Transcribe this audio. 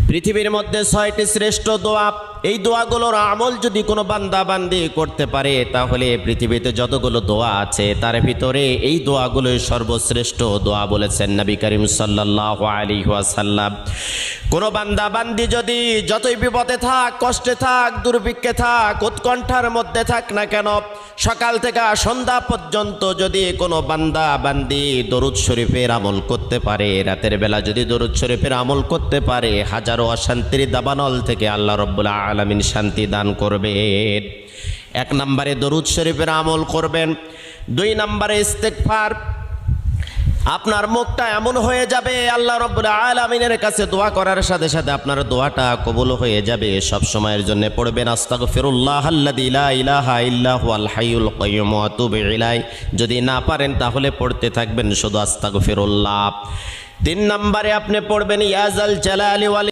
পৃথিবীর মধ্যে 6টি শ্রেষ্ঠ দোয়া, এই দোয়াগুলোর আমল যদি কোনো বান্দা বান্দি করতে পারে তাহলে পৃথিবীতে যতগুলো দোয়া আছে তার ভিতরে এই দোয়াগুলোই সর্বশ্রেষ্ঠ দোয়া বলেছেন নবী করিম সাল্লাল্লাহু আলাইহি ওয়াসাল্লাম। কোনো বান্দা বান্দি যদি যতই বিপদে থাক, কষ্টে থাক, দুর্ভিক্ষে থাক, উৎকণ্ঠার মধ্যে থাক না কেন, সকাল থেকে সন্ধ্যা পর্যন্ত যদি কোনো বান্দা বান্দি দরুদ শরীফের আমল করতে পারে, রাতের বেলা যদি দরুদ শরীফের আমল করতে পারে, হাজারো অশান্তির দাবানল থেকে আল্লাহ রাব্বুল আলামিন শান্তি দান করবেন। 1 নম্বরে দরুদ শরীফের আমল করবেন। 2 নম্বরে ইস্তেগফার। আপনার মুখটা এমন হয়ে যাবে আল্লাহ রাব্বুল আলামিনের কাছে দোয়া করার সাথে সাথে আপনার দোয়াটা কবুল হয়ে যাবে। সব সময়ের জন্য পড়বেন আস্তাগফিরুল্লাহাল্লাযী লা ইলাহা ইল্লা হুয়াল হাইয়ুল কাইয়্যুম ওয়া আতুবু ইলাইহি। যদি না পারেন তাহলে পড়তে থাকবেন শুধু আস্তাগফিরুল্লাহ। 3 নম্বরে আপনি পড়বেন ইয়া যাল জালালি ওয়াল